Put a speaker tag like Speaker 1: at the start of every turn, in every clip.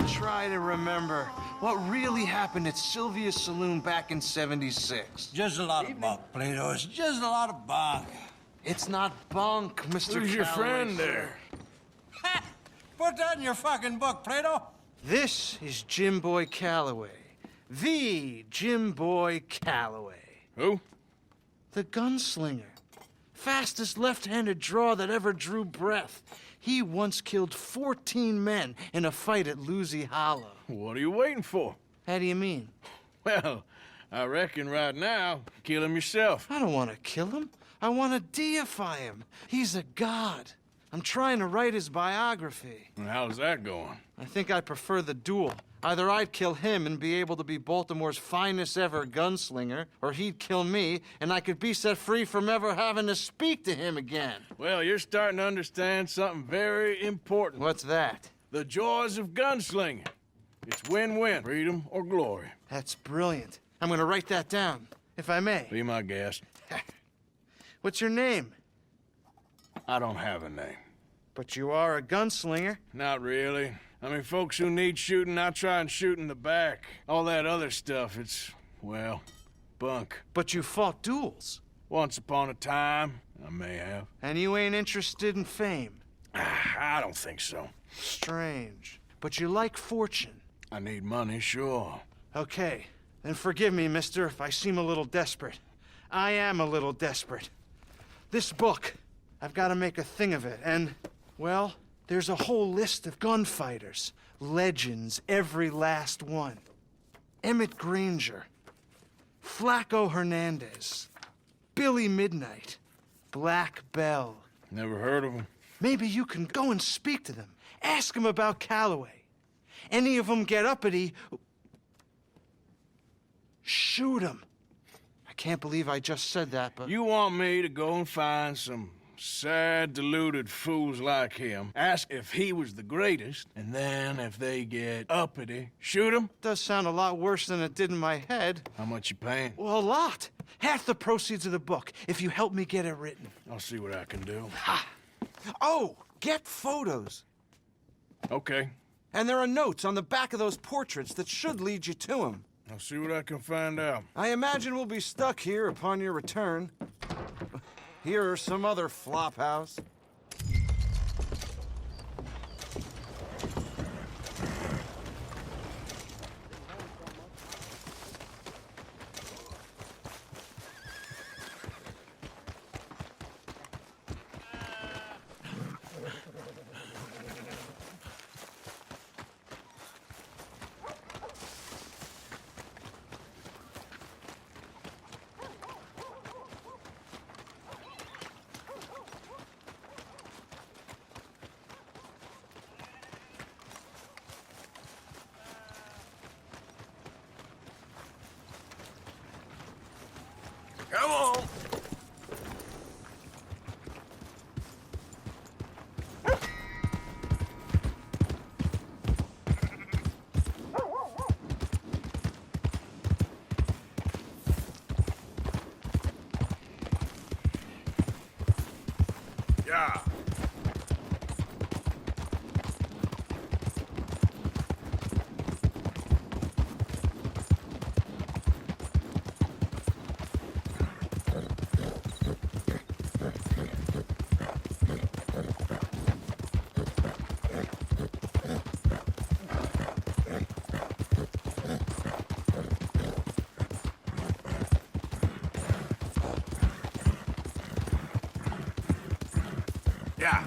Speaker 1: try to remember what really happened at Sylvia's Saloon back in '76.
Speaker 2: Just a lot of bunk, Plato. It's just a lot of bunk.
Speaker 1: It's not bunk, Mr.
Speaker 3: Who's your
Speaker 1: Calloway,
Speaker 3: friend
Speaker 1: sir.
Speaker 3: there?
Speaker 2: Ha! Put that in your fucking book, Plato.
Speaker 1: This is Jim Boy Calloway. The Jim Boy Calloway.
Speaker 3: Who?
Speaker 1: The gunslinger. Fastest left-handed draw that ever drew breath. He once killed 14 men in a fight at Lucy Hollow.
Speaker 3: What are you waiting for?
Speaker 1: How do you mean?
Speaker 3: Well, I reckon right now, kill him yourself.
Speaker 1: I don't want to kill him. I want to deify him. He's a god. I'm trying to write his biography.
Speaker 3: And how's that going?
Speaker 1: I think I prefer the duel. Either I'd kill him and be able to be Baltimore's finest ever gunslinger, or he'd kill me and I could be set free from ever having to speak to him again.
Speaker 3: Well, you're starting to understand something very important.
Speaker 1: What's that?
Speaker 3: The joys of gunslinging. It's win-win, freedom or glory.
Speaker 1: That's brilliant. I'm gonna write that down, if I may.
Speaker 3: Be my guest.
Speaker 1: What's your name?
Speaker 3: I don't have a name.
Speaker 1: But you are a gunslinger.
Speaker 3: Not really. I mean, folks who need shooting, I try and shoot in the back. All that other stuff, it's, well, bunk.
Speaker 1: But you fought duels.
Speaker 3: Once upon a time, I may have.
Speaker 1: And you ain't interested in fame.
Speaker 3: I don't think so.
Speaker 1: Strange. But you like fortune.
Speaker 3: I need money, sure.
Speaker 1: Okay, then forgive me, mister, if I seem a little desperate. I am a little desperate. This book, I've got to make a thing of it, and, well, there's a whole list of gunfighters. Legends, every last one. Emmett Granger, Flaco Hernandez, Billy Midnight, Black Bell.
Speaker 3: Never heard of him.
Speaker 1: Maybe you can go and speak to them. Ask them about Calloway. Any of them get uppity, shoot them. I can't believe I just said that, but...
Speaker 3: You want me to go and find some sad, deluded fools like him, ask if he was the greatest, and then if they get uppity, shoot him?
Speaker 1: Does sound a lot worse than it did in my head.
Speaker 3: How much you paying?
Speaker 1: Well, a lot. Half the proceeds of the book, if you help me get it written.
Speaker 3: I'll see what I can do.
Speaker 1: Oh, get photos.
Speaker 3: Okay.
Speaker 1: And there are notes on the back of those portraits that should lead you to him.
Speaker 3: I'll see what I can find out.
Speaker 1: I imagine we'll be stuck here upon your return. Here or some other flop house.
Speaker 3: Come on! Yeah. Yeah.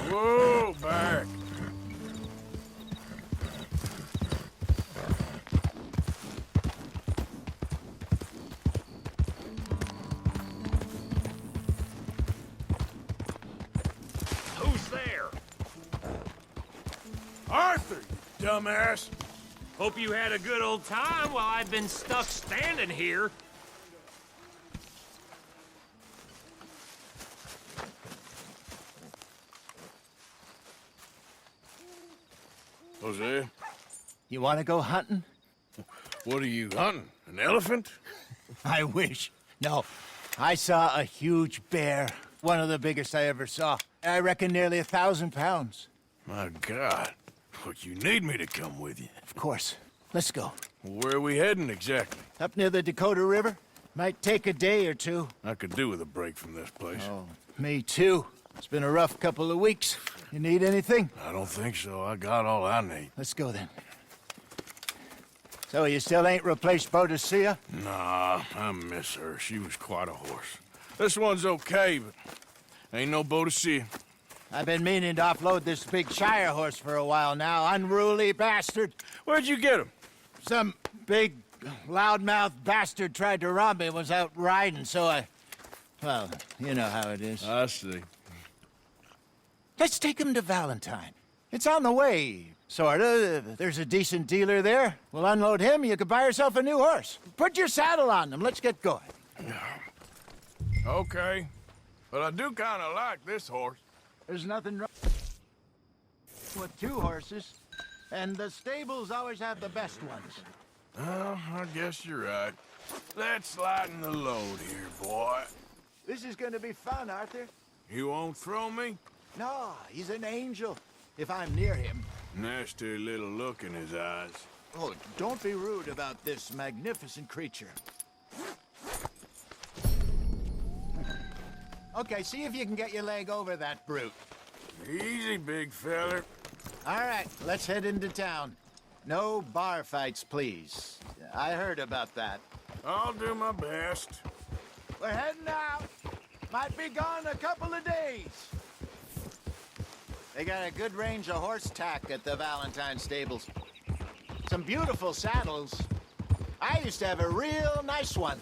Speaker 3: Whoa, back.
Speaker 4: Who's there?
Speaker 3: Arthur, you dumbass.
Speaker 4: Hope you had a good old time while I've been stuck standing here.
Speaker 3: Jose,
Speaker 2: You want to go hunting?
Speaker 3: what are you hunting? An elephant?
Speaker 2: I wish. No,
Speaker 5: I saw a huge bear. One of the biggest I ever saw. I reckon nearly 1,000 pounds.
Speaker 3: My God. Look, you need me to come with you.
Speaker 5: Of course. Let's go.
Speaker 3: Where are we heading exactly?
Speaker 5: Up near the Dakota River. Might take a day or two.
Speaker 3: I could do with a break from this place.
Speaker 5: Oh, me too. It's been a rough couple of weeks. You need anything?
Speaker 3: I don't think so. I got all I need.
Speaker 5: Let's go then. So you still ain't replaced Boadicea?
Speaker 3: Nah, I miss her. She was quite a horse. This one's okay, but ain't no Boadicea.
Speaker 5: I've been meaning to offload this big Shire horse for a while now. Unruly bastard.
Speaker 3: Where'd you get him?
Speaker 5: Some big, loudmouth bastard tried to rob me, was out riding, so I... Well, you know how it is.
Speaker 3: I see.
Speaker 5: Let's take him to Valentine. It's on the way, sorta. There's a decent dealer there. We'll unload him, you could buy yourself a new horse. Put your saddle on him, let's get going.
Speaker 3: Okay. But I do kind of like this horse.
Speaker 5: There's nothing wrong with two horses, and the stables always have the best ones.
Speaker 3: Well, I guess you're right. Let's lighten the load here, boy.
Speaker 5: This is gonna be fun, Arthur.
Speaker 3: You won't throw me?
Speaker 5: No, he's an angel, if I'm near him.
Speaker 3: Nasty little look in his eyes.
Speaker 5: Oh, don't be rude about this magnificent creature. Okay, see if you can get your leg over that brute.
Speaker 3: Easy, big feller.
Speaker 5: All right, let's head into town. No bar fights, please. I heard about that.
Speaker 3: I'll do my best.
Speaker 5: We're heading out. Might be gone a couple of days. They got a good range of horse tack at the Valentine stables. Some beautiful saddles. I used to have a real nice one.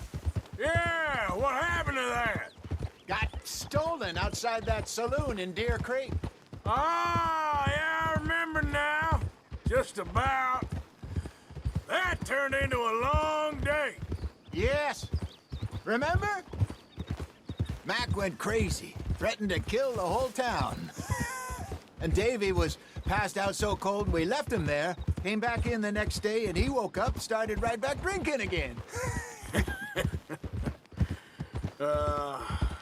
Speaker 3: Yeah, what happened to that?
Speaker 5: Got stolen outside that saloon in Deer Creek.
Speaker 3: Ah, yeah, I remember now. Just about. That turned into a long day.
Speaker 5: Yes. Remember? Mac went crazy, threatened to kill the whole town. And Davy was passed out so cold we left him there, came back in the next day, and he woke up, started right back drinking again.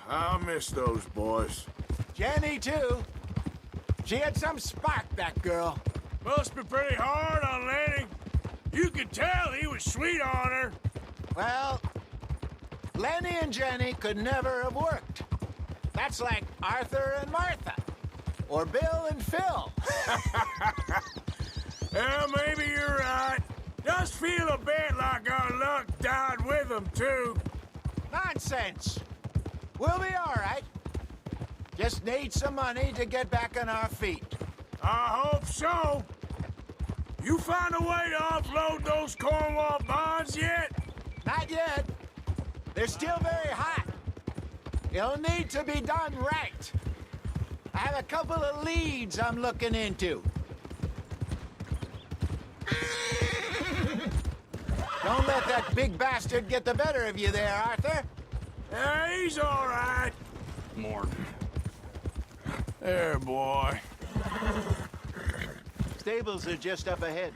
Speaker 3: I'll miss those boys.
Speaker 5: Jenny, too. She had some spark, that girl.
Speaker 3: Must be pretty hard on Lenny. You could tell he was sweet on her.
Speaker 5: Well, Lenny and Jenny could never have worked. That's like Arthur and Martha. Or Bill and Phil.
Speaker 3: Yeah, maybe you're right. Does feel a bit like our luck died with them, too.
Speaker 5: Nonsense. We'll be all right. Just need some money to get back on our feet.
Speaker 3: I hope so. You find a way to offload those Cornwall bonds yet?
Speaker 5: Not yet. They're still very hot. It'll need to be done right. I have a couple of leads I'm looking into. Don't let that big bastard get the better of you there, Arthur.
Speaker 3: Yeah, he's all right. Morton. There, boy.
Speaker 5: Stables are just up ahead.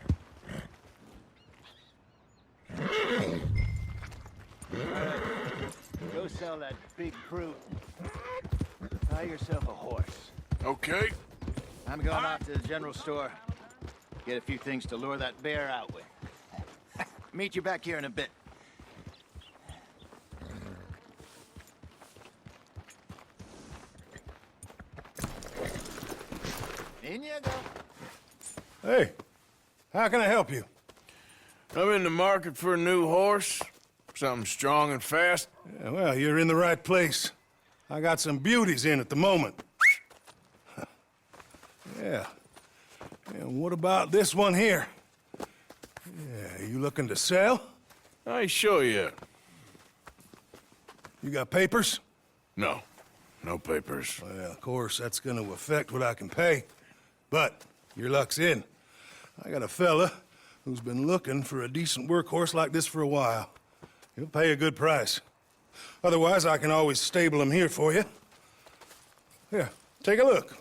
Speaker 5: Go sell that big brute. Buy yourself a horse.
Speaker 3: Okay.
Speaker 5: I'm going out to the general store. Get a few things to lure that bear out with. Meet you back here in a bit. In you go.
Speaker 6: Hey, how can I help you?
Speaker 3: I'm in the market for a new horse. Something strong and fast.
Speaker 6: Yeah, well, you're in the right place. I got some beauties in at the moment. Yeah. And what about this one here? Yeah, you looking to sell?
Speaker 3: I ain't sure yet.
Speaker 6: You got papers?
Speaker 3: No. No papers.
Speaker 6: Well, of course, that's gonna affect what I can pay. But your luck's in. I got a fella who's been looking for a decent workhorse like this for a while. He'll pay a good price. Otherwise, I can always stable him here for you. Here, take a look.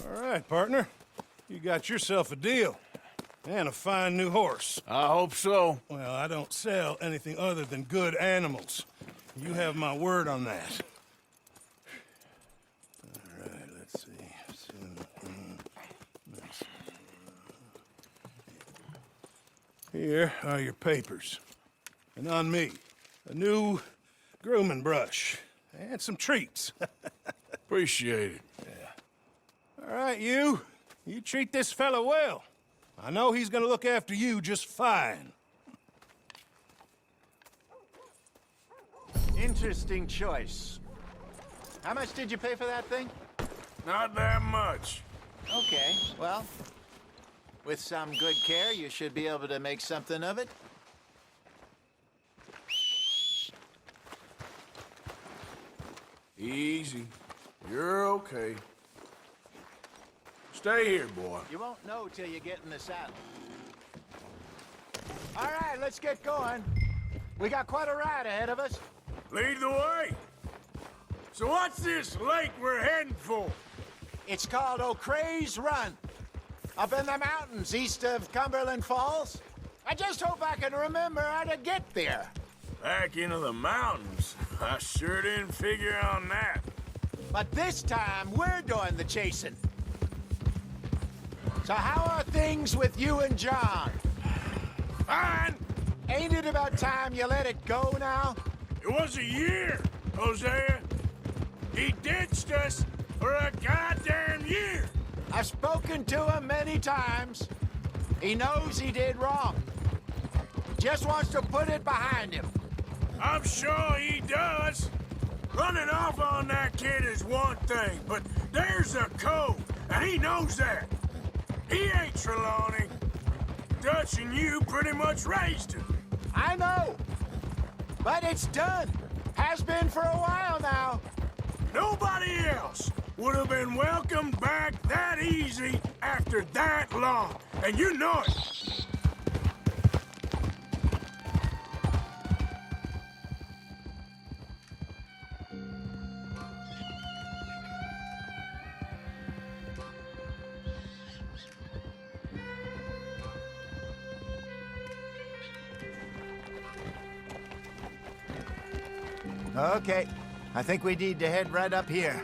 Speaker 6: All right, partner. You got yourself a deal. And a fine new horse.
Speaker 3: I hope so.
Speaker 6: Well, I don't sell anything other than good animals. You have my word on that. All right, let's see. Here are your papers. And on me, a new grooming brush and some treats.
Speaker 3: Appreciate it.
Speaker 6: All right, you treat this fella well. I know he's gonna look after you just fine.
Speaker 5: Interesting choice. How much did you pay for that thing?
Speaker 3: Not that much.
Speaker 5: Okay, well, with some good care, you should be able to make something of it.
Speaker 3: Easy. You're okay. Stay here, boy.
Speaker 5: You won't know till you get in the saddle. All right, let's get going. We got quite a ride ahead of us.
Speaker 3: Lead the way. So what's this lake we're heading for?
Speaker 5: It's called O'Creagh's Run. Up in the mountains east of Cumberland Falls. I just hope I can remember how to get there.
Speaker 3: Back into the mountains. I sure didn't figure on that.
Speaker 5: But this time, we're doing the chasing. So how are things with you and John?
Speaker 3: Fine.
Speaker 5: Ain't it about time you let it go now?
Speaker 3: It was a year, Hosea. He ditched us for a goddamn year.
Speaker 5: I've spoken to him many times. He knows he did wrong. Just wants to put it behind him.
Speaker 3: I'm sure he does. Running off on that kid is one thing, but there's a code, and he knows that. He ain't Trelawney. Dutch and you pretty much raised him.
Speaker 5: I know. But it's done. Has been for a while now.
Speaker 3: Nobody else would have been welcomed back that easy after that long, and you know it.
Speaker 5: Okay. I think we need to head right up here.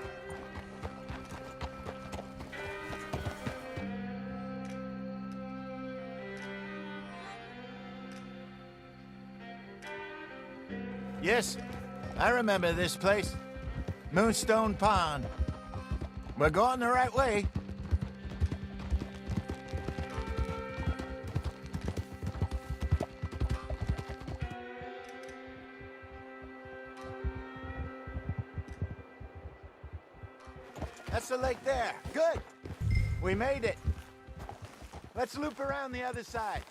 Speaker 5: Yes, I remember this place. Moonstone Pond. We're going the right way. That's the lake there. Good. We made it. Let's loop around the other side.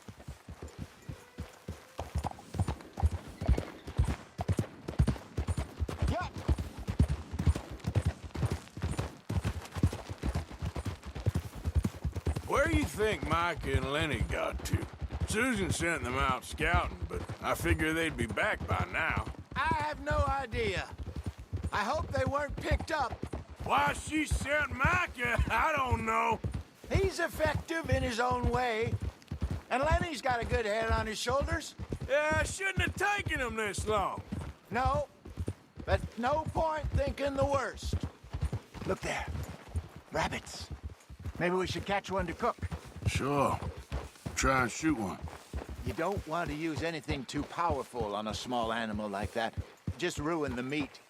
Speaker 5: Yup.
Speaker 3: Where you think Micah and Lenny got to? Susan sent them out scouting, but I figure they'd be back by now.
Speaker 5: I have no idea. I hope they weren't picked up.
Speaker 3: Why she sent Micah, I don't know.
Speaker 5: He's effective in his own way. And Lenny's got a good head on his shoulders.
Speaker 3: Yeah, shouldn't have taken him this long.
Speaker 5: No, but no point thinking the worst. Look there. Rabbits. Maybe we should catch one to cook.
Speaker 3: Sure. Try and shoot one.
Speaker 5: You don't want to use anything too powerful on a small animal like that. Just ruin the meat.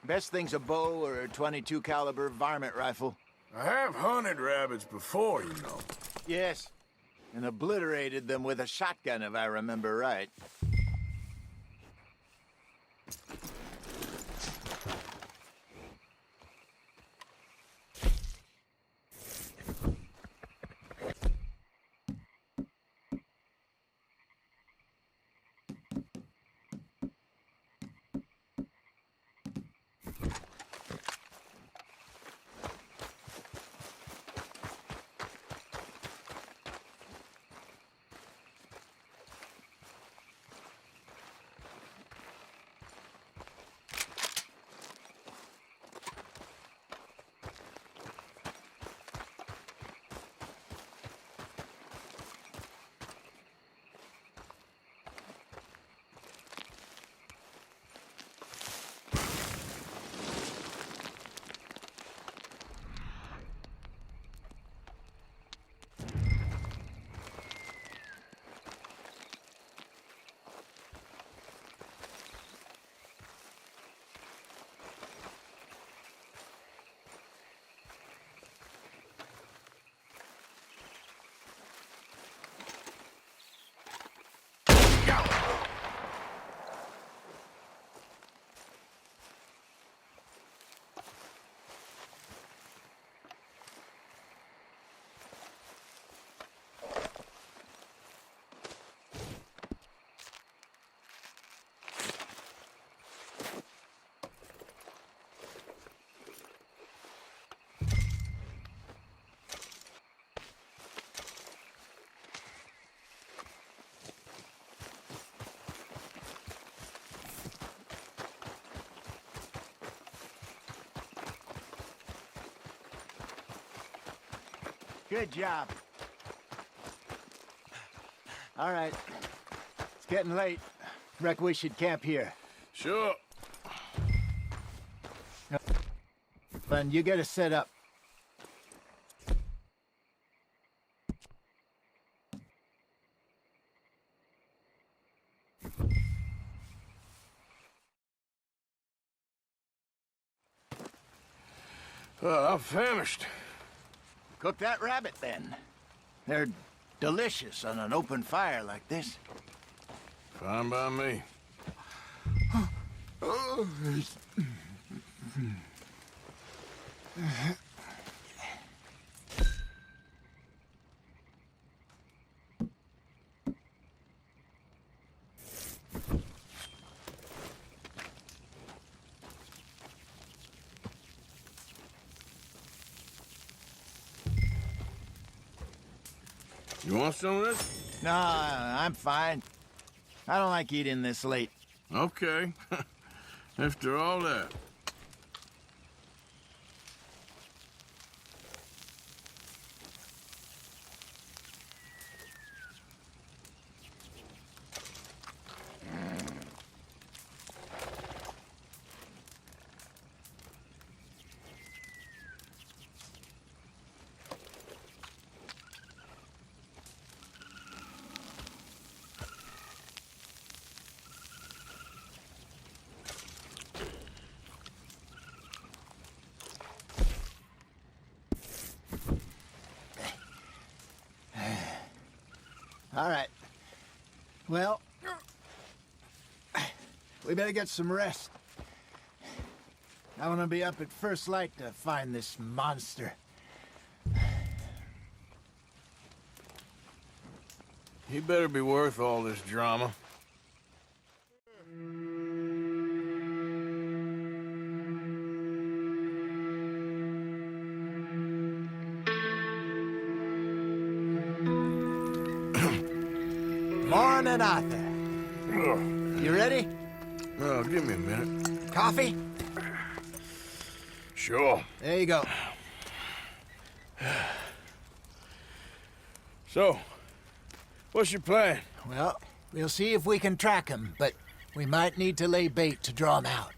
Speaker 5: Best thing's a bow or a .22 caliber varmint rifle.
Speaker 3: I have hunted rabbits before, you know.
Speaker 5: Yes, and obliterated them with a shotgun if I remember right. Good job. All right. It's getting late. Reckon we should camp here.
Speaker 3: Sure.
Speaker 5: Then you get us set up.
Speaker 3: I'm famished.
Speaker 5: Cook that rabbit, then. They're delicious on an open fire like this.
Speaker 3: Fine by me. You want some of this?
Speaker 5: No, I'm fine. I don't like eating this late.
Speaker 3: Okay. After all that.
Speaker 5: All right. Well, we better get some rest. I want to be up at first light to find this monster.
Speaker 3: He better be worth all this drama.
Speaker 5: Morning, Arthur. You ready?
Speaker 3: Oh, give me a minute.
Speaker 5: Coffee?
Speaker 3: Sure.
Speaker 5: There you go.
Speaker 3: So, what's your plan?
Speaker 5: Well, we'll see if we can track him, but we might need to lay bait to draw him out.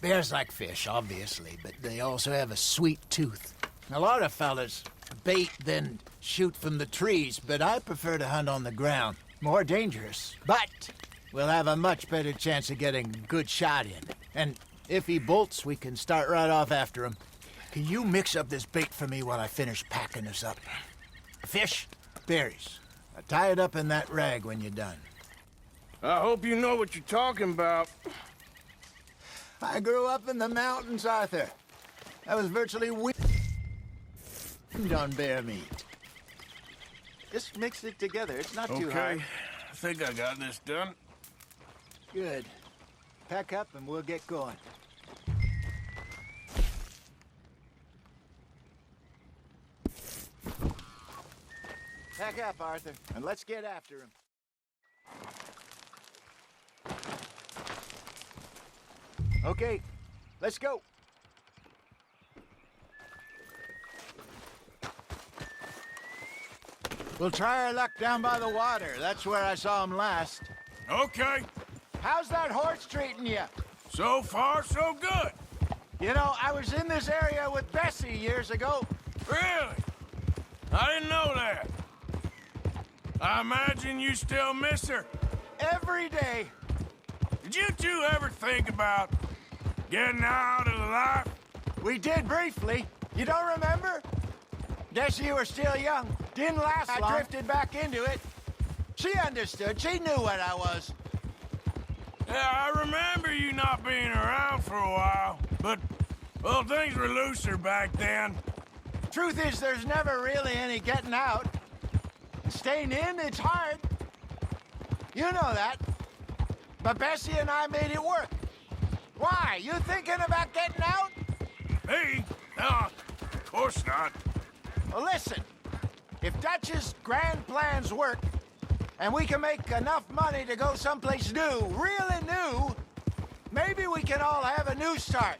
Speaker 5: Bears like fish, obviously, but they also have a sweet tooth. A lot of fellas bait, then shoot from the trees, but I prefer to hunt on the ground. More dangerous, but we'll have a much better chance of getting a good shot in. And if he bolts, we can start right off after him. Can you mix up this bait for me while I finish packing this up? Fish, berries. Tie it up in that rag when you're done.
Speaker 3: I hope you know what you're talking about.
Speaker 5: I grew up in the mountains, Arthur. I was virtually weaned on bear meat. Just mix it together. It's not too hard.
Speaker 3: Okay. I think I got this done.
Speaker 5: Good. Pack up and we'll get going. Pack up, Arthur, and let's get after him. Okay, let's go. We'll try our luck down by the water. That's where I saw him last.
Speaker 3: Okay.
Speaker 5: How's that horse treating you?
Speaker 3: So far, so good.
Speaker 5: You know, I was in this area with Bessie years ago.
Speaker 3: Really? I didn't know that. I imagine you still miss her.
Speaker 5: Every day.
Speaker 3: Did you two ever think about getting out of the life?
Speaker 5: We did briefly. You don't remember? Guess you were still young. Didn't last long. I drifted back into it. She understood. She knew what I was.
Speaker 3: Yeah, I remember you not being around for a while, but, well, things were looser back then.
Speaker 5: Truth is, there's never really any getting out. Staying in, it's hard. You know that. But Bessie and I made it work. Why? You thinking about getting out?
Speaker 3: Me? No, of course not.
Speaker 5: Well, listen. If Dutch's grand plans work, and we can make enough money to go someplace new, really new, maybe we can all have a new start.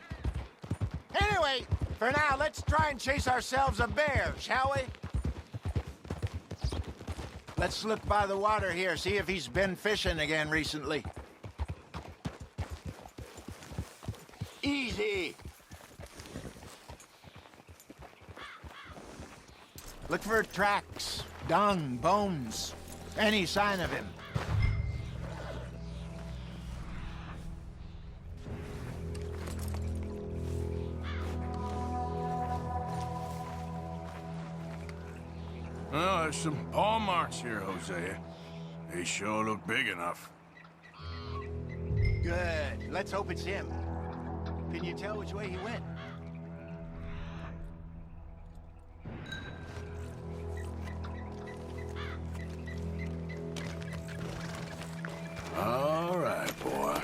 Speaker 5: Anyway, for now, let's try and chase ourselves a bear, shall we? Let's slip by the water here, see if he's been fishing again recently. Easy! Look for tracks, dung, bones, any sign of him.
Speaker 3: Well, there's some paw marks here, Hosea. They sure look big enough.
Speaker 5: Good. Let's hope it's him. Can you tell which way he went?
Speaker 3: All right, boy.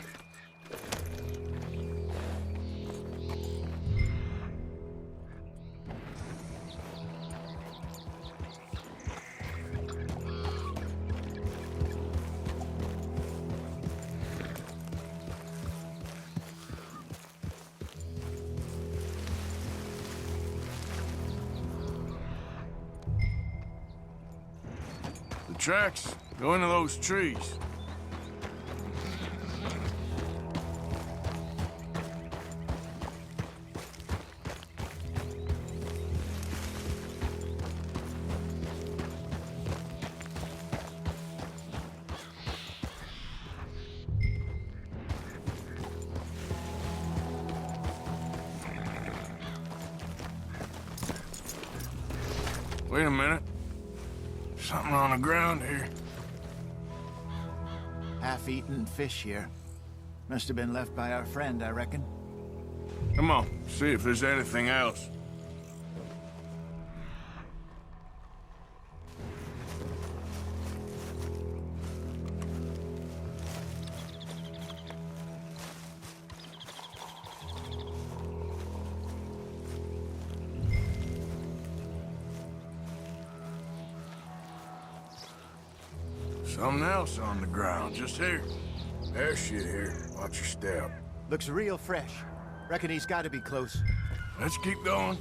Speaker 3: The tracks go into those trees. Wait a minute. Something on the ground here.
Speaker 5: Half-eaten fish here. Must have been left by our friend, I reckon.
Speaker 3: Come on, see if there's anything else. Something else on the ground, just here. There's shit here. Watch your step.
Speaker 5: Looks real fresh. Reckon he's got to be close.
Speaker 3: Let's keep going.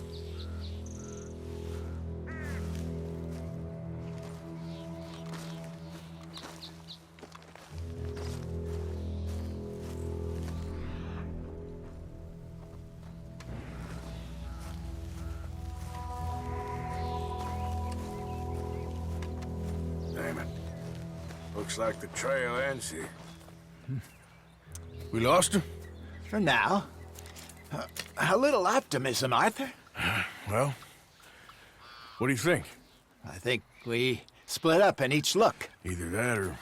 Speaker 3: Damn it. Looks like the trail ends here. We lost him?
Speaker 5: For now. A little optimism, Arthur.
Speaker 3: Well, what do you think?
Speaker 5: I think we split up and each look.
Speaker 3: Either that or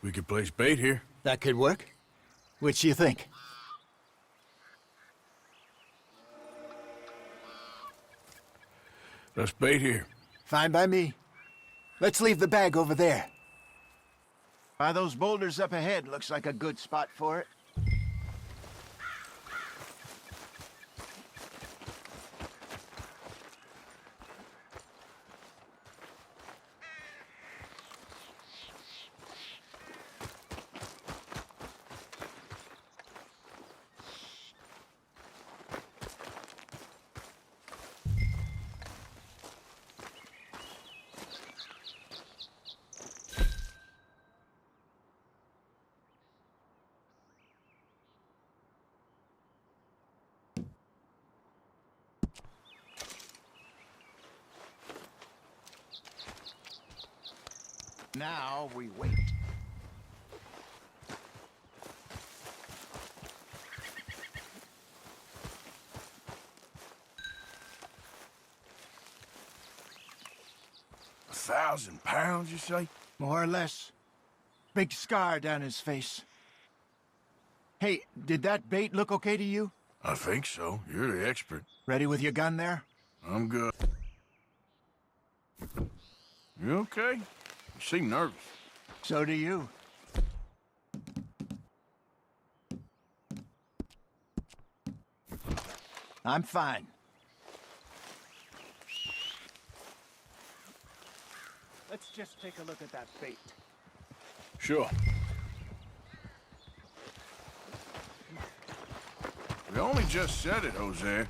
Speaker 3: we could place bait here.
Speaker 5: That could work. Which do you think?
Speaker 3: Let's bait here.
Speaker 5: Fine by me. Let's leave the bag over there. By those boulders up ahead, looks like a good spot for it. Now we wait.
Speaker 3: £1,000, you say?
Speaker 5: More or less. Big scar down his face. Hey, did that bait look okay to you?
Speaker 3: I think so. You're the expert.
Speaker 5: Ready with your gun there?
Speaker 3: I'm good. You okay? You seem nervous.
Speaker 5: So do you. I'm fine. Let's just take a look at that bait.
Speaker 3: Sure. We only just said it, Jose.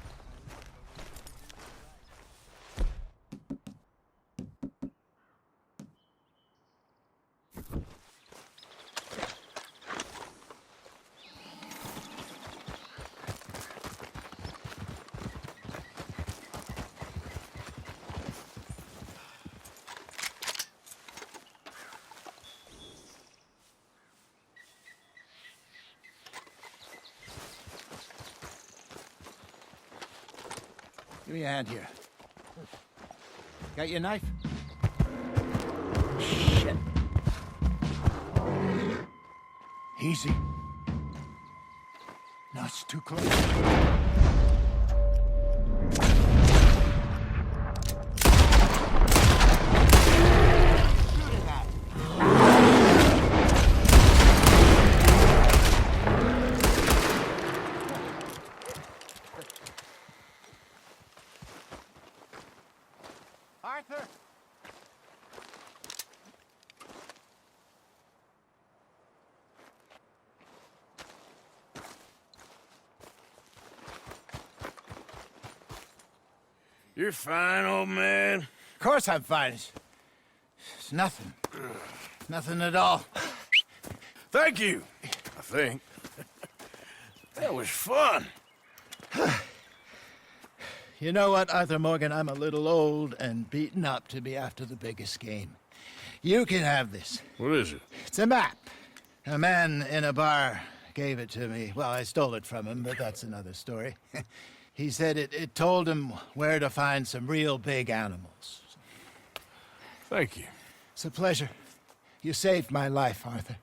Speaker 5: Give me a hand here. Got your knife? Shit. Easy. No, it's too close. Arthur!
Speaker 3: You're fine, old man.
Speaker 5: Of course I'm fine. It's nothing. Nothing at all.
Speaker 3: Thank you, I think. That was fun.
Speaker 5: You know what, Arthur Morgan? I'm a little old and beaten up to be after the biggest game. You can have this.
Speaker 3: What is it?
Speaker 5: It's a map. A man in a bar gave it to me. Well, I stole it from him, but that's another story. He said it told him where to find some real big animals.
Speaker 3: Thank you.
Speaker 5: It's a pleasure. You saved my life, Arthur.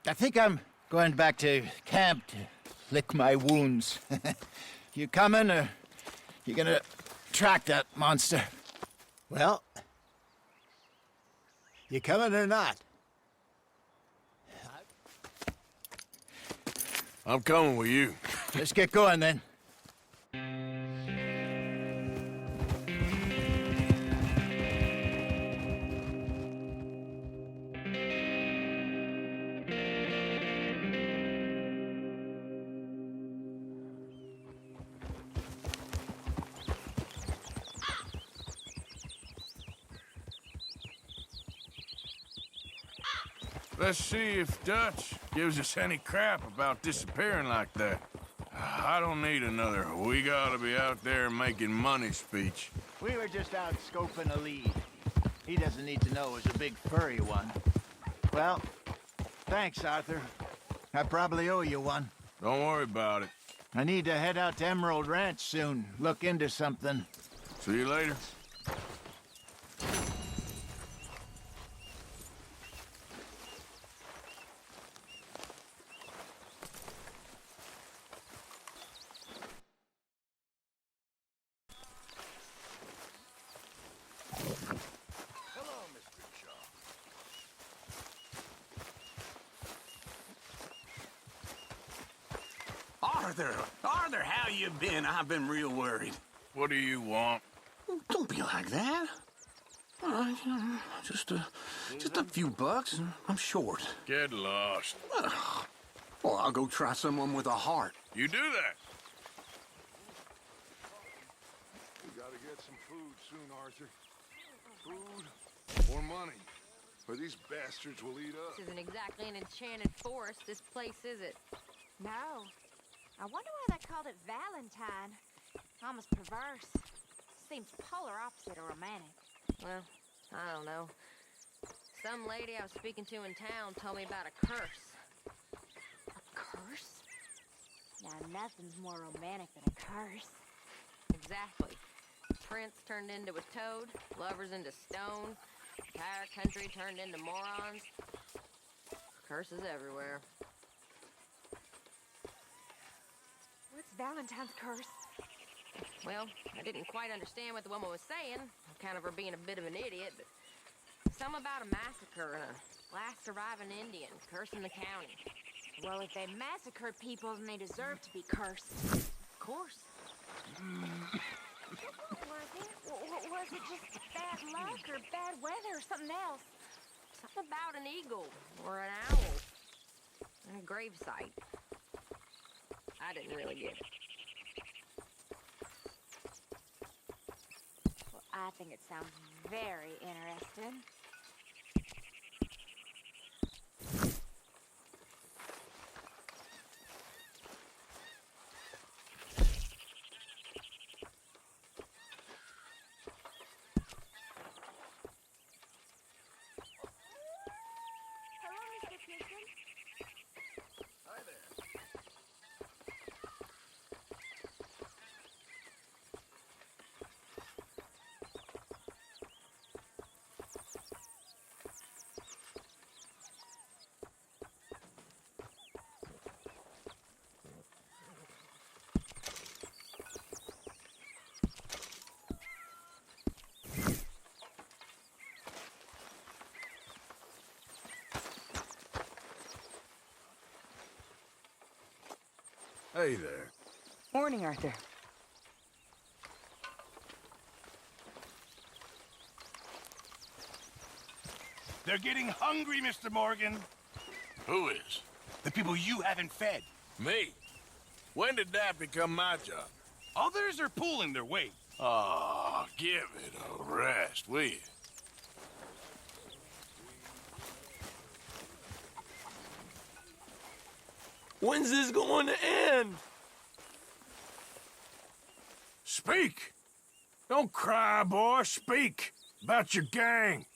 Speaker 5: I think I'm going back to camp to lick my wounds. You coming, or you gonna track that monster? Well, you coming or not?
Speaker 3: I'm coming with you.
Speaker 5: Let's get going, then.
Speaker 3: Let's see if Dutch gives us any crap about disappearing like that. I don't need another "we gotta be out there making money" speech.
Speaker 5: We were just out scoping a lead. He doesn't need to know it was a big furry one. Well, thanks, Arthur. I probably owe you one.
Speaker 3: Don't worry about it.
Speaker 5: I need to head out to Emerald Ranch soon. Look into something.
Speaker 3: See you later.
Speaker 7: Arthur, how you been? I've been real worried.
Speaker 3: What do you want?
Speaker 7: Don't be like that. All right, just a few bucks, and I'm short.
Speaker 3: Get lost.
Speaker 7: Well, I'll go try someone with a heart.
Speaker 3: You do that.
Speaker 8: We gotta get some food soon, Arthur. Food or money, or these bastards will eat us.
Speaker 9: This isn't exactly an enchanted forest, this place, is it?
Speaker 10: No. I wonder why they called it Valentine. Almost perverse. Seems polar opposite of romantic.
Speaker 9: Well, I don't know. Some lady I was speaking to in town told me about a curse.
Speaker 10: A curse? Now, nothing's more romantic than a curse.
Speaker 9: Exactly. Prince turned into a toad, lovers into stone, entire country turned into morons. Curses everywhere.
Speaker 10: What's Valentine's curse?
Speaker 9: Well, I didn't quite understand what the woman was saying, kind of her being a bit of an idiot, but something about a massacre and a last surviving Indian cursing the county.
Speaker 10: Well, if they massacred people, then they deserve to be cursed.
Speaker 9: Of course.
Speaker 10: Was it just bad luck or bad weather or something else?
Speaker 9: Something about an eagle or an owl and a gravesite. I didn't really get it.
Speaker 10: Well, I think it sounds very interesting. Hello, Mr. Pearson.
Speaker 8: Hi there.
Speaker 3: Hey there.
Speaker 11: Morning, Arthur.
Speaker 6: They're getting hungry, Mr. Morgan.
Speaker 3: Who is?
Speaker 6: The people you haven't fed.
Speaker 3: Me? When did that become my job?
Speaker 6: Others are pulling their weight.
Speaker 3: Oh, give it a rest, will you?
Speaker 4: When's this going to end?
Speaker 3: Speak! Don't cry, boy. Speak about your gang.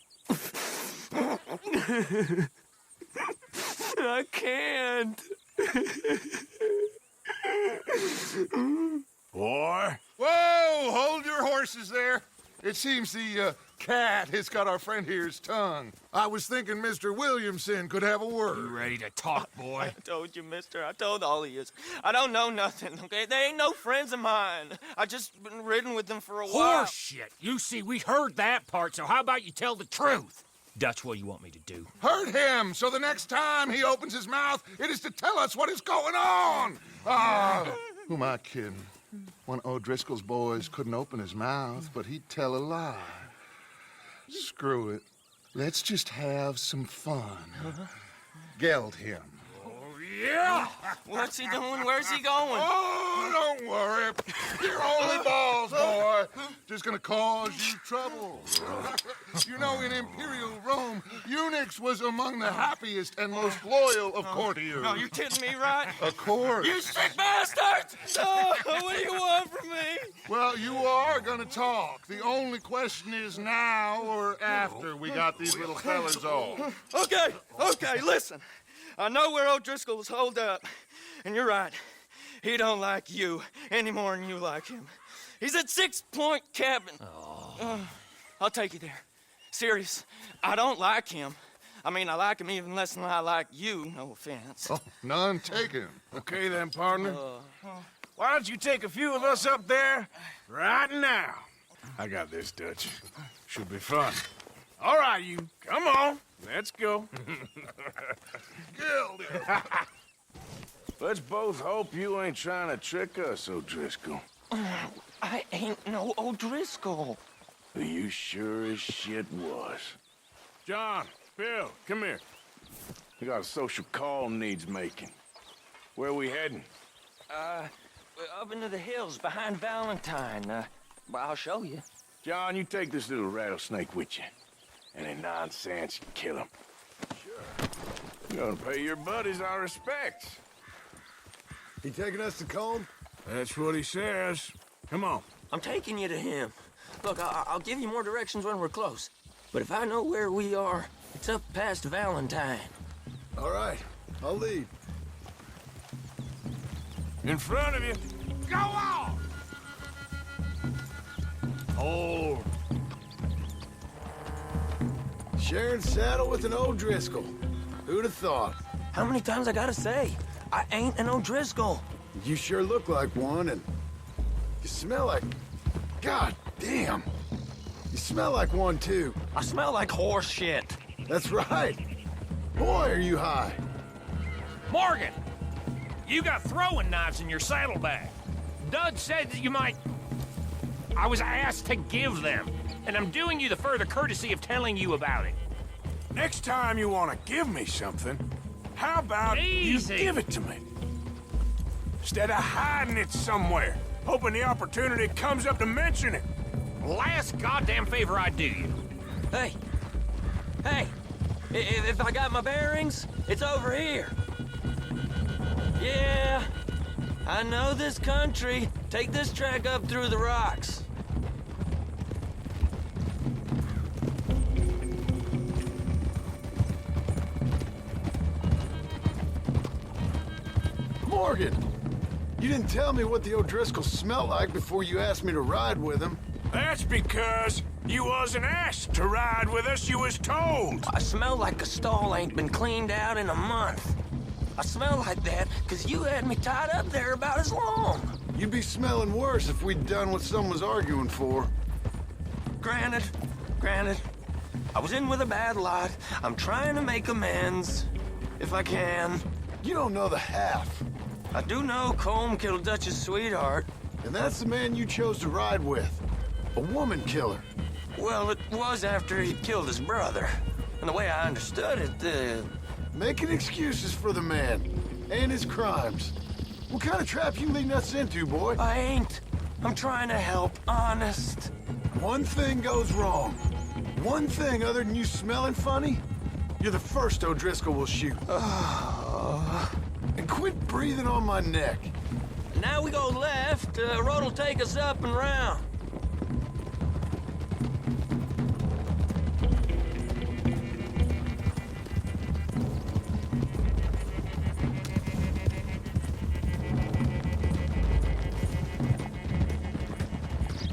Speaker 4: I can't.
Speaker 3: Boy.
Speaker 8: Whoa! Hold your horses there. It seems the cat has got our friend here's tongue. I was thinking Mr. Williamson could have a word.
Speaker 4: Ready to talk, boy?
Speaker 11: I told you, mister. I told all of you. I don't know nothing, okay? They ain't no friends of mine. I just been ridden with them for a while.
Speaker 4: Horseshit. You see, we heard that part, so how about you tell the truth? That's what you want me to do.
Speaker 8: Hurt him, so the next time he opens his mouth, it is to tell us what is going on. Who am I kidding? One of O'Driscoll's boys couldn't open his mouth, but he'd tell a lie. Screw it. Let's just have some fun. Geld him.
Speaker 3: Yeah!
Speaker 11: What's he doing? Where's he going?
Speaker 8: Oh, don't worry. You're only balls, boy. Just gonna cause you trouble. You know, in Imperial Rome, eunuchs was among the happiest and most loyal of courtiers.
Speaker 11: No, you're kidding me, right?
Speaker 8: Of course.
Speaker 11: You sick bastard! No, what do you want from me?
Speaker 8: Well, you are gonna talk. The only question is now or after we got these little fellas off.
Speaker 11: Okay, listen. I know where O'Driscoll was holed up, and you're right. He don't like you any more than you like him. He's at 6 Point Cabin. I'll take you there. Serious, I don't like him. I mean, I like him even less than I like you, no offense.
Speaker 8: Oh, none taken.
Speaker 3: Okay then, partner. Why don't you take a few of us up there right now? I got this, Dutch. Should be fun. All right, you. Come on. Let's go.
Speaker 8: Geld him.
Speaker 3: Let's both hope you ain't trying to trick us, O'Driscoll.
Speaker 11: I ain't no O'Driscoll.
Speaker 3: You sure as shit was. John, Bill, come here. We got a social call needs making. Where are we heading?
Speaker 11: Up into the hills behind Valentine. Well, I'll show you.
Speaker 3: John, you take this little rattlesnake with you. Any nonsense, you kill him. Sure. You're gonna pay your buddies our respects.
Speaker 8: He taking us to Combe?
Speaker 3: That's what he says. Come on.
Speaker 11: I'm taking you to him. Look, I'll give you more directions when we're close. But if I know where we are, it's up past Valentine.
Speaker 8: All right, I'll lead.
Speaker 3: In front of you. Go on! Hold.
Speaker 8: Sharing saddle with an O'Driscoll. Who'd have thought?
Speaker 11: How many times I gotta say? I ain't an O'Driscoll.
Speaker 8: You sure look like one, and you smell like... God damn. You smell like one, too.
Speaker 11: I smell like horse shit.
Speaker 8: That's right. Boy, are you high.
Speaker 4: Morgan! You got throwing knives in your saddlebag. Dud said that you might... I was asked to give them, and I'm doing you the further courtesy of telling you about it.
Speaker 3: Next time you want to give me something, how about
Speaker 4: Easy.
Speaker 3: you give it to me? Instead of hiding it somewhere, hoping the opportunity comes up to mention it.
Speaker 4: Last goddamn favor I do you.
Speaker 11: Hey! If I got my bearings, it's over here. Yeah, I know this country. Take this track up through the rocks.
Speaker 8: Morgan, you didn't tell me what the O'Driscoll smelled like before you asked me to ride with him.
Speaker 3: That's because you wasn't asked to ride with us, you was told.
Speaker 11: I smell like a stall ain't been cleaned out in a month. I smell like that because you had me tied up there about as long.
Speaker 8: You'd be smelling worse if we'd done what someone was arguing for.
Speaker 11: Granted. I was in with a bad lot. I'm trying to make amends, if I can.
Speaker 8: You don't know the half.
Speaker 11: I do know Colm killed Dutch's sweetheart.
Speaker 5: And that's the man you chose to ride with. A woman killer.
Speaker 11: Well, it was after he killed his brother. And the way I understood it,
Speaker 5: Making excuses for the man and his crimes. What kind of trap you leading us into, boy?
Speaker 11: I ain't. I'm trying to help, honest.
Speaker 5: One thing goes wrong. One thing other than you smelling funny, you're the first O'Driscoll will shoot. And quit breathing on my neck.
Speaker 11: Now we go left, road'll take us up and round.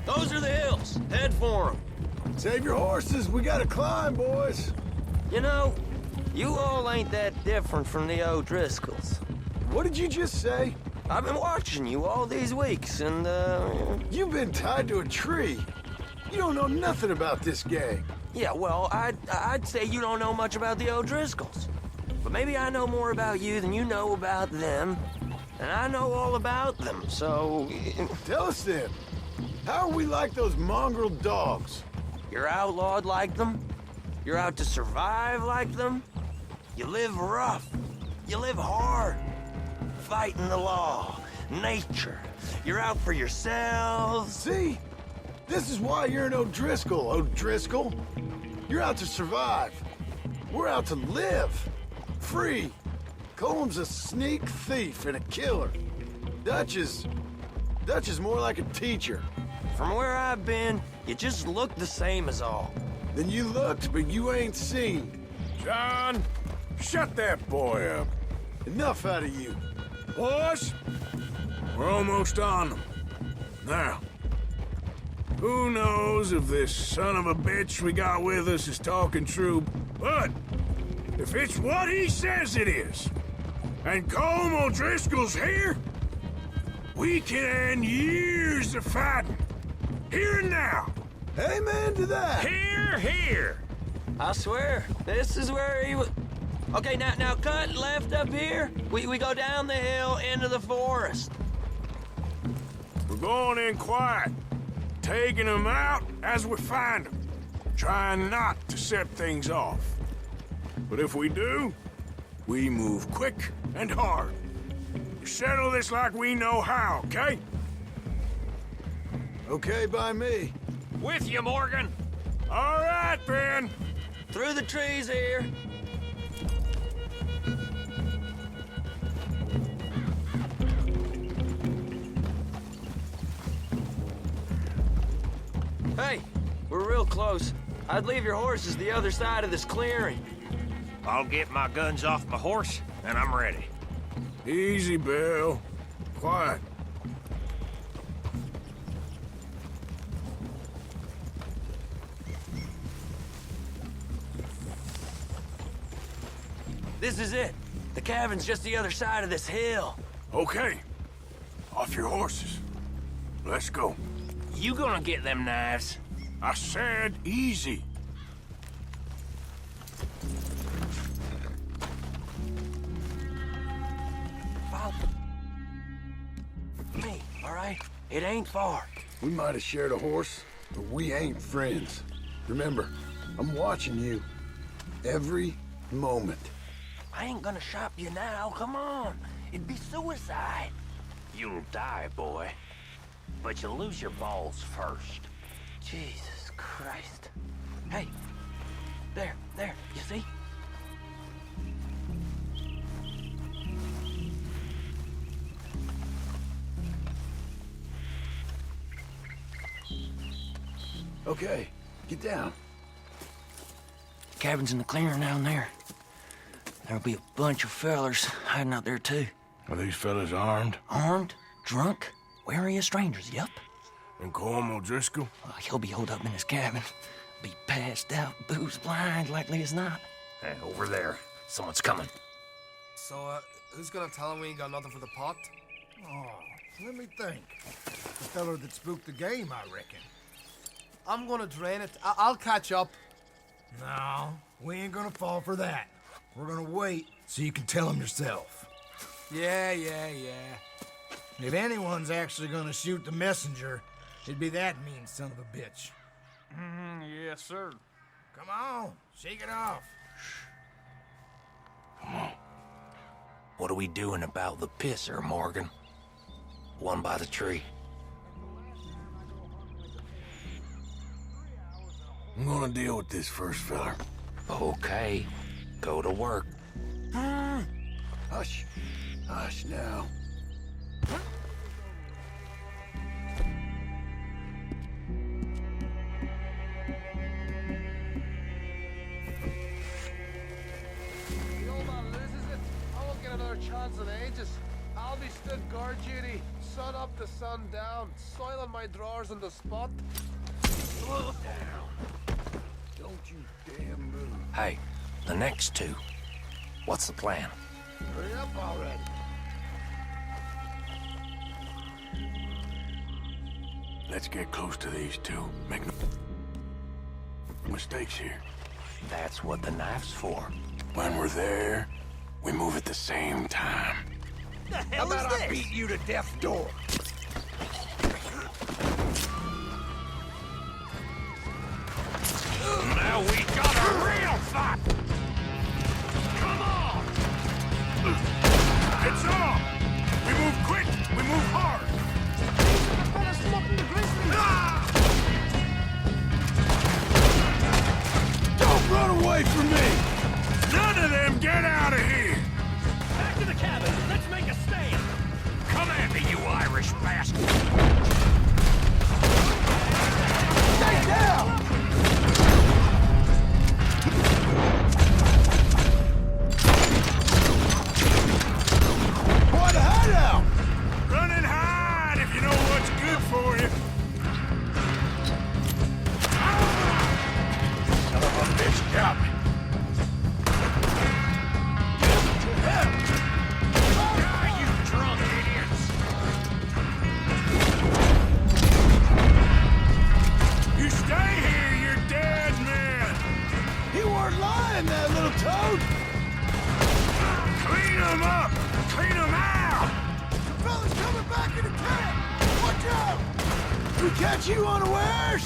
Speaker 11: Those are the hills. Head for them.
Speaker 5: Save your horses, we gotta climb, boys.
Speaker 11: You know, you all ain't that different from the O'Driscolls.
Speaker 5: What did you just say?
Speaker 11: I've been watching you all these weeks, and,
Speaker 5: You've been tied to a tree. You don't know nothing about this gang.
Speaker 11: yeah, well, I'd say you don't know much about the O'Driscolls. But maybe I know more about you than you know about them. And I know all about them, so...
Speaker 5: Tell us then, how are we like those mongrel dogs?
Speaker 11: You're outlawed like them. You're out to survive like them. You live rough. You live hard. Fighting the law, nature. You're out for yourselves.
Speaker 5: See? This is why you're an O'Driscoll, O'Driscoll. You're out to survive. We're out to live. Free. Colm's a sneak thief and a killer. Dutch is more like a teacher.
Speaker 11: From where I've been, you just look the same as all.
Speaker 5: Then you looked, but you ain't seen.
Speaker 3: John, shut that boy up.
Speaker 5: Enough out of you.
Speaker 3: Boys, we're almost on them. Now, who knows if this son of a bitch we got with us is talking true, but if it's what he says it is, and Colm O'Driscoll's here, we can end years of fighting. Here and now.
Speaker 5: Amen to that.
Speaker 4: Here, here.
Speaker 11: I swear, this is where he was... Okay, now cut left up here. We go down the hill into the forest.
Speaker 3: We're going in quiet, taking them out as we find them, trying not to set things off. But if we do, we move quick and hard. We settle this like we know how, okay?
Speaker 5: Okay by me.
Speaker 4: With you, Morgan.
Speaker 3: All right, Ben.
Speaker 11: Through the trees here. Hey, we're real close. I'd leave your horses the other side of this clearing.
Speaker 4: I'll get my guns off my horse, and I'm ready.
Speaker 3: Easy, Bill. Quiet.
Speaker 11: This is it. The cabin's just the other side of this hill.
Speaker 3: Okay. Off your horses. Let's go.
Speaker 4: You gonna get them knives?
Speaker 3: I said easy.
Speaker 11: Follow me, all right? It ain't far.
Speaker 5: We might have shared a horse, but we ain't friends. Remember, I'm watching you. Every moment.
Speaker 11: I ain't gonna shop you now, come on. It'd be suicide.
Speaker 4: You'll die, boy. But you'll lose your balls first.
Speaker 11: Jesus Christ. Hey, there, you see?
Speaker 5: Okay, get down.
Speaker 11: Cabin's in the clearing down there. There'll be a bunch of fellers hiding out there, too.
Speaker 3: Are these fellas armed?
Speaker 11: Armed, drunk, wary of strangers, yup.
Speaker 3: And Colm O'Driscoll?
Speaker 11: He'll be holed up in his cabin. Be passed out, booze blind, likely as not.
Speaker 4: Hey, over there. Someone's coming.
Speaker 12: So, who's gonna tell him we ain't got nothing for the pot?
Speaker 2: Oh, let me think. The feller that spooked the game, I reckon.
Speaker 12: I'm gonna drain it. I'll catch up.
Speaker 2: No, we ain't gonna fall for that. We're gonna wait so you can tell him yourself. Yeah. If anyone's actually gonna shoot the messenger, it'd be that mean son of a bitch.
Speaker 4: Yes, sir.
Speaker 2: Come on, shake it off.
Speaker 4: What are we doing about the pisser, Morgan? One by the tree.
Speaker 3: I'm gonna deal with this first, fella.
Speaker 4: Okay, go to work.
Speaker 3: Hush. Hush now.
Speaker 12: The old man loses it. I won't get another chance in ages. I'll be stood guard duty, sun up to sun down, soiling my drawers on the spot.
Speaker 3: Don't you dare move.
Speaker 4: Hey, the next two. What's the plan?
Speaker 3: Hurry up already. Let's get close to these two. Make no mistakes here.
Speaker 4: That's what the knife's for.
Speaker 3: When we're there, we move at the same time.
Speaker 11: How about I beat you to death's door?
Speaker 4: Now we got a real fight!
Speaker 3: Come on! It's on! We move quick, we move hard! Don't run away from me! None of them get out of here!
Speaker 4: Back to the cabin! Let's make a stand! Come at me, you Irish bastard!
Speaker 3: Stay down! What a hideout! Run and hide if you know what's good for you. Son of a bitch got me.
Speaker 4: Ah, you drunk idiots!
Speaker 3: You stay here, you're dead men. You weren't lying, that little toad. Clean them up. Clean them out. The fella's coming back into camp. Watch out. We catch you unawares.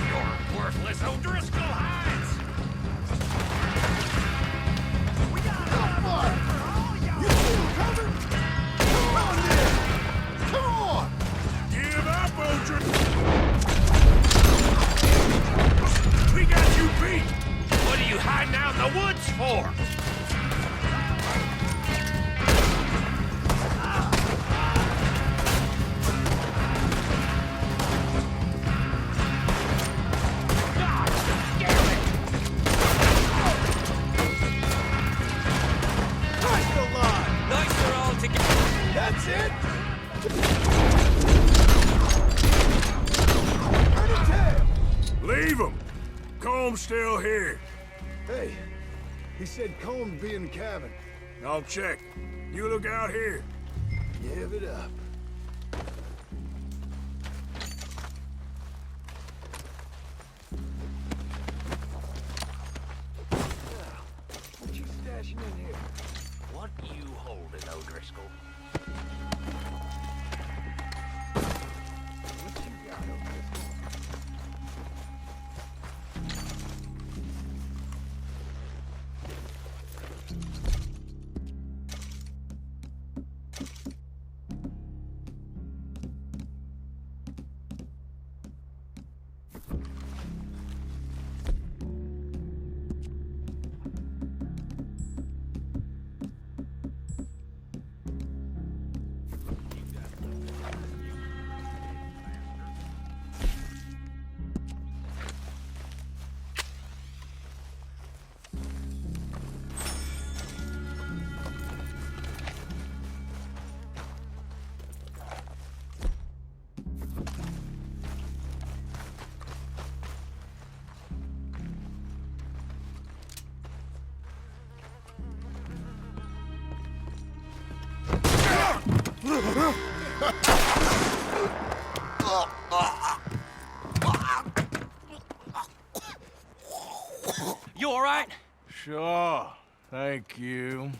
Speaker 4: You're worthless O'Driscoll hides!
Speaker 3: We got how far? You see him coming? Come on, then. Come on. Give up, O'Driscoll. We got you beat.
Speaker 4: What are you hiding out in the woods for?
Speaker 3: That's it! Leave him! Comb's still here.
Speaker 8: Hey, he said Comb'd be in the cabin.
Speaker 3: I'll check. You look out here.
Speaker 8: Give it up. What you stashing in here?
Speaker 4: What you holding, O'Driscoll?
Speaker 8: What you got, O'Driscoll?
Speaker 4: You all right?
Speaker 3: Sure. Thank you.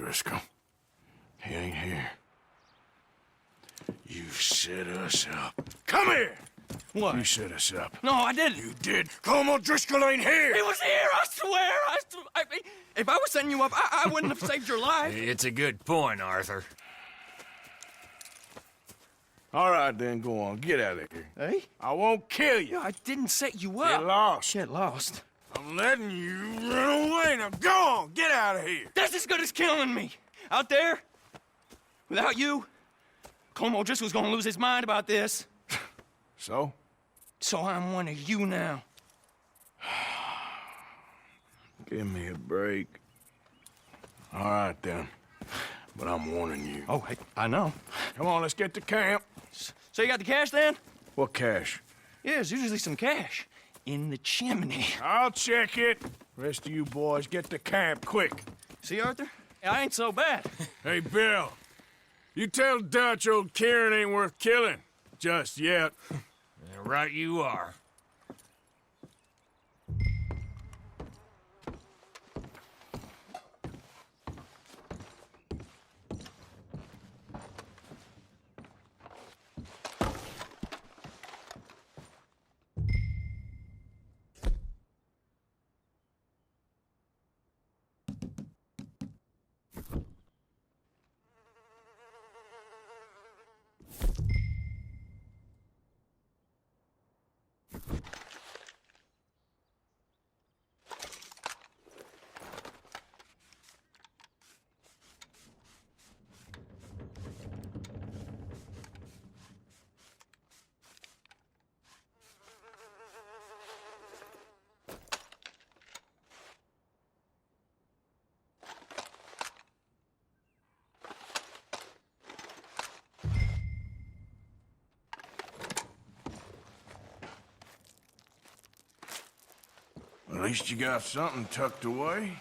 Speaker 3: O'Driscoll. He ain't here. You set us up. Come here!
Speaker 4: What?
Speaker 3: You set us up.
Speaker 4: No, I didn't.
Speaker 3: You did. Colm O'Driscoll ain't here!
Speaker 11: He was here, I swear! If I was setting you up, I wouldn't have saved your life.
Speaker 4: It's a good point, Arthur.
Speaker 3: All right, then, go on. Get out of here.
Speaker 11: Hey?
Speaker 3: I won't kill you.
Speaker 11: I didn't set you up.
Speaker 3: Get lost.
Speaker 11: Get lost.
Speaker 3: I'm letting you run away. Now go on. Get out of here.
Speaker 11: That's as good as killing me. Out there, without you, Colm O'Driscoll's gonna lose his mind about this.
Speaker 3: So?
Speaker 11: So I'm one of you now.
Speaker 3: Give me a break. All right, then. But I'm warning you.
Speaker 11: Oh, hey, I know.
Speaker 3: Come on, let's get to camp.
Speaker 11: So you got the cash then?
Speaker 3: What cash?
Speaker 11: Yeah, there's usually some cash in the chimney.
Speaker 3: I'll check it. Rest of you boys, get to camp quick.
Speaker 11: See, Arthur? I ain't so bad.
Speaker 3: Hey, Bill. You tell Dutch old Kieran ain't worth killing. Just yet.
Speaker 4: Right you are.
Speaker 3: At least you got something tucked away.